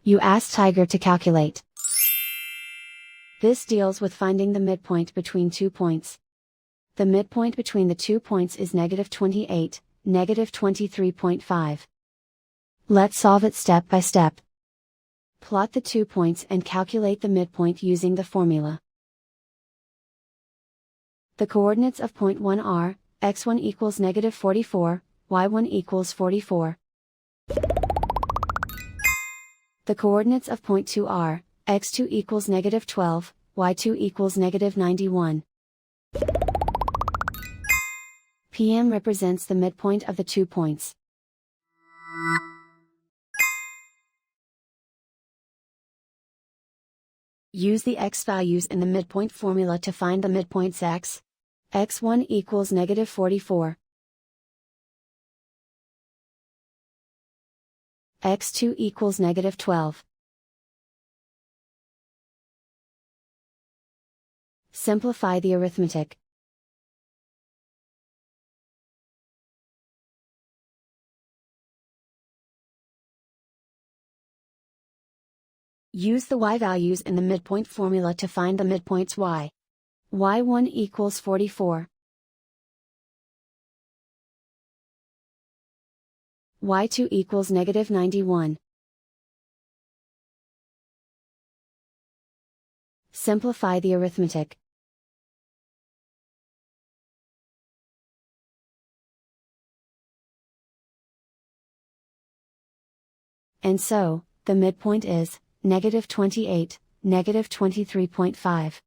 You ask Tiger to calculate. This deals with finding the midpoint between 2 points. The midpoint between the 2 points is -28, -23.5. Let's solve it step by step. Plot the 2 points and calculate the midpoint using the formula. The coordinates of point 1 are, x1 equals -44, y1 equals 44. The coordinates of point 2 are, x2 equals -12, y2 equals -91. PM represents the midpoint of the 2 points. Use the x values in the midpoint formula to find the midpoints x. x1 equals -44. x2 equals -12. Simplify the arithmetic. Use the y values in the midpoint formula to find the midpoints y. y1 equals 44. y2 equals -91. Simplify the arithmetic. And so, the midpoint is -28, -23.5.